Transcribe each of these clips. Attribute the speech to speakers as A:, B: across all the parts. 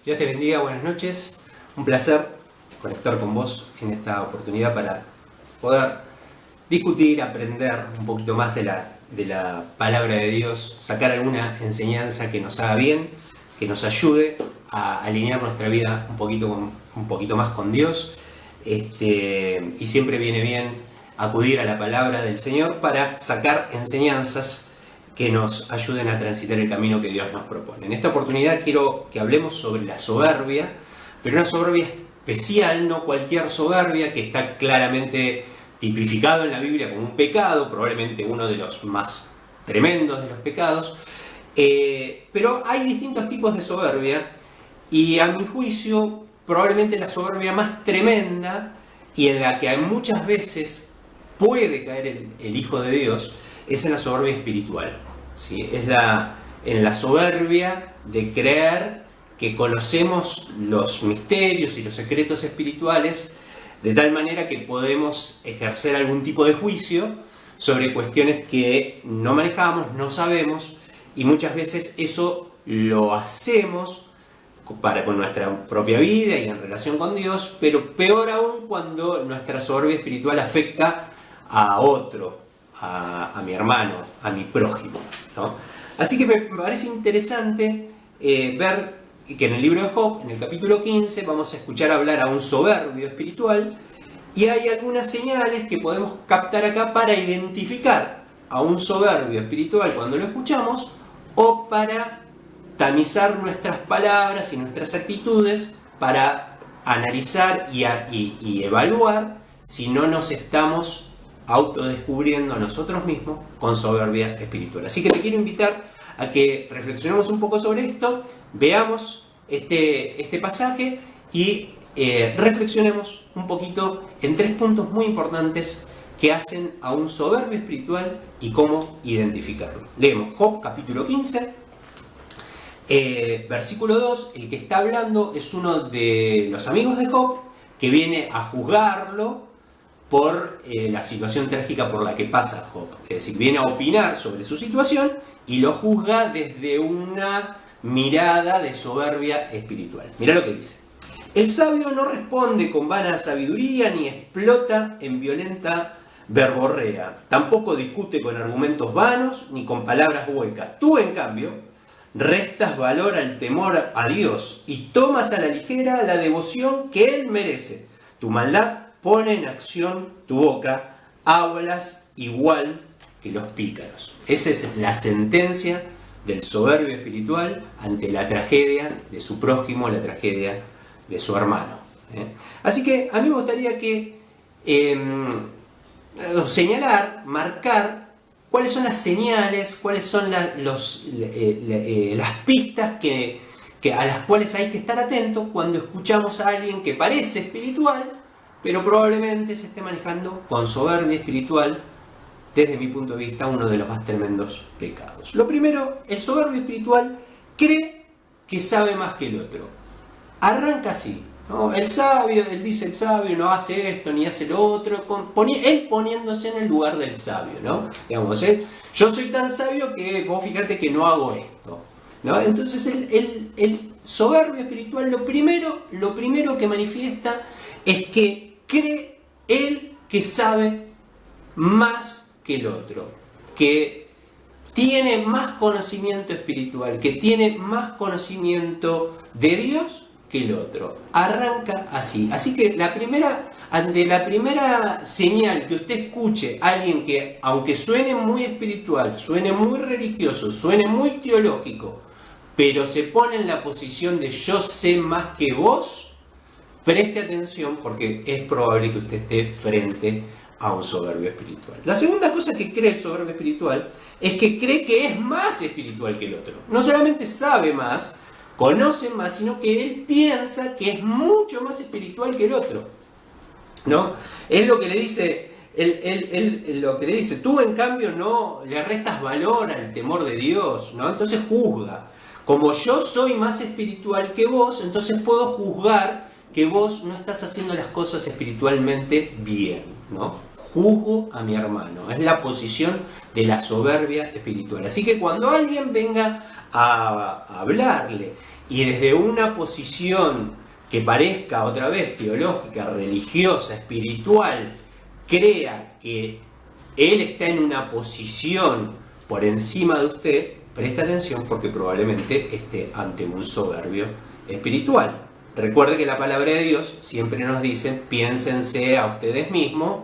A: Dios te bendiga, buenas noches. Un placer conectar con vos en esta oportunidad para poder discutir, aprender un poquito más de la palabra de Dios, sacar alguna enseñanza que nos haga bien, que nos ayude a alinear nuestra vida un poquito más con Dios. Y siempre viene bien acudir a la palabra del Señor para sacar enseñanzas que nos ayuden a transitar el camino que Dios nos propone. En esta oportunidad quiero que hablemos sobre la soberbia, pero una soberbia especial, no cualquier soberbia, que está claramente tipificado en la Biblia como un pecado, probablemente uno de los más tremendos de los pecados, pero hay distintos tipos de soberbia y a mi juicio probablemente la soberbia más tremenda y en la que muchas veces puede caer el Hijo de Dios es en la soberbia espiritual, ¿sí? Es en la soberbia de creer que conocemos los misterios y los secretos espirituales de tal manera que podemos ejercer algún tipo de juicio sobre cuestiones que no manejamos, no sabemos, y muchas veces eso lo hacemos con nuestra propia vida y en relación con Dios, pero peor aún cuando nuestra soberbia espiritual afecta a otro, a mi hermano, a mi prójimo, ¿no? Así que me parece interesante ver que en el libro de Job, en el capítulo 15, vamos a escuchar hablar a un soberbio espiritual y hay algunas señales que podemos captar acá para identificar a un soberbio espiritual cuando lo escuchamos o para tamizar nuestras palabras y nuestras actitudes para analizar y evaluar si no nos estamos autodescubriendo a nosotros mismos con soberbia espiritual. Así que te quiero invitar a que reflexionemos un poco sobre esto, veamos este pasaje y reflexionemos un poquito en 3 puntos muy importantes que hacen a un soberbio espiritual y cómo identificarlo. Leemos Job capítulo 15, versículo 2. El que está hablando es uno de los amigos de Job que viene a juzgarlo por la situación trágica por la que pasa Job. Es decir, viene a opinar sobre su situación y lo juzga desde una mirada de soberbia espiritual. Mirá lo que dice. El sabio no responde con vana sabiduría ni explota en violenta verborrea. Tampoco discute con argumentos vanos ni con palabras huecas. Tú, en cambio, restas valor al temor a Dios y tomas a la ligera la devoción que Él merece. Tu maldad pone en acción tu boca, hablas igual que los pícaros. Esa es la sentencia del soberbio espiritual ante la tragedia de su prójimo, la tragedia de su hermano. Así que a mí me gustaría que señalar, marcar cuáles son las señales, cuáles son las pistas a las cuales hay que estar atentos cuando escuchamos a alguien que parece espiritual, pero probablemente se esté manejando con soberbia espiritual, desde mi punto de vista, uno de los más tremendos pecados. Lo primero, el soberbio espiritual cree que sabe más que el otro. Arranca así, ¿no? Él dice el sabio no hace esto ni hace lo otro, él poniéndose en el lugar del sabio, ¿no? Digamos, yo soy tan sabio que vos fíjate que no hago esto, ¿no? Entonces el soberbio espiritual lo primero que manifiesta es que cree él que sabe más que el otro, que tiene más conocimiento espiritual, que tiene más conocimiento de Dios que el otro. Arranca así. Así que ante la primera señal que usted escuche a alguien que, aunque suene muy espiritual, suene muy religioso, suene muy teológico, pero se pone en la posición de yo sé más que vos, preste atención porque es probable que usted esté frente a un soberbio espiritual. La segunda cosa que cree el soberbio espiritual es que cree que es más espiritual que el otro. No solamente sabe más, conoce más, sino que él piensa que es mucho más espiritual que el otro, ¿no? Es lo que le dice, lo que le dice, tú en cambio no le restas valor al temor de Dios, ¿no? Entonces juzga. Como yo soy más espiritual que vos, entonces puedo juzgar que vos no estás haciendo las cosas espiritualmente bien, ¿no? Juzgo a mi hermano. Es la posición de la soberbia espiritual. Así que cuando alguien venga a hablarle y desde una posición que parezca otra vez teológica, religiosa, espiritual, crea que él está en una posición por encima de usted, presta atención porque probablemente esté ante un soberbio espiritual. Recuerde que la palabra de Dios siempre nos dice, piénsense a ustedes mismos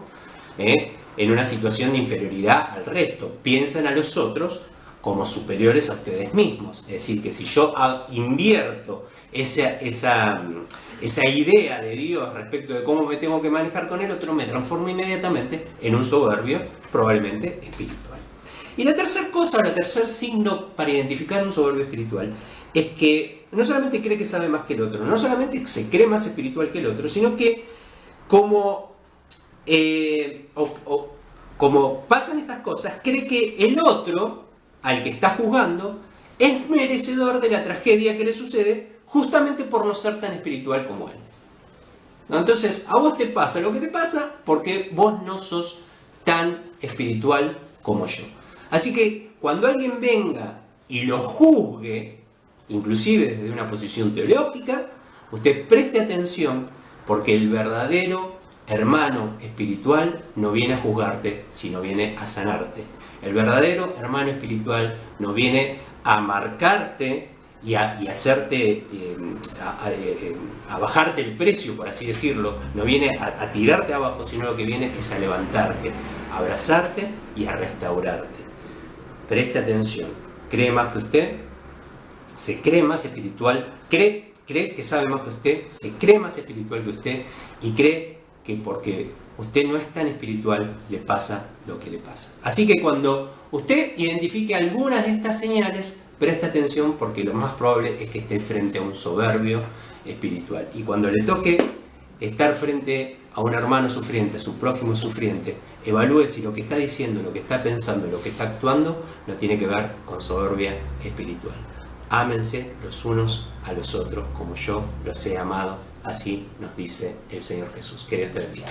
A: en una situación de inferioridad al resto. Piensen a los otros como superiores a ustedes mismos. Es decir, que si yo invierto esa idea de Dios respecto de cómo me tengo que manejar con el otro, me transformo inmediatamente en un soberbio, probablemente espiritual. Y la tercera cosa, el tercer signo para identificar un soberbio espiritual, es que no solamente cree que sabe más que el otro, no solamente se cree más espiritual que el otro, sino que como pasan estas cosas, cree que el otro, al que está juzgando, es merecedor de la tragedia que le sucede justamente por no ser tan espiritual como él. ¿No? Entonces, a vos te pasa lo que te pasa porque vos no sos tan espiritual como yo. Así que cuando alguien venga y lo juzgue, inclusive desde una posición teológica, usted preste atención porque el verdadero hermano espiritual no viene a juzgarte, sino viene a sanarte. El verdadero hermano espiritual no viene a marcarte y a hacerte, a bajarte el precio, por así decirlo, no viene a tirarte abajo, sino lo que viene es a levantarte, a abrazarte y a restaurarte. Preste atención, cree más que usted, se cree más espiritual, cree que sabe más que usted, se cree más espiritual que usted y cree que porque usted no es tan espiritual le pasa lo que le pasa. Así que cuando usted identifique algunas de estas señales, preste atención porque lo más probable es que esté frente a un soberbio espiritual. Y cuando le toque estar frente a un hermano sufriente, a su prójimo sufriente, evalúe si lo que está diciendo, lo que está pensando, lo que está actuando, no tiene que ver con soberbia espiritual. Ámense los unos a los otros como yo los he amado, así nos dice el Señor Jesús. Que Dios te bendiga.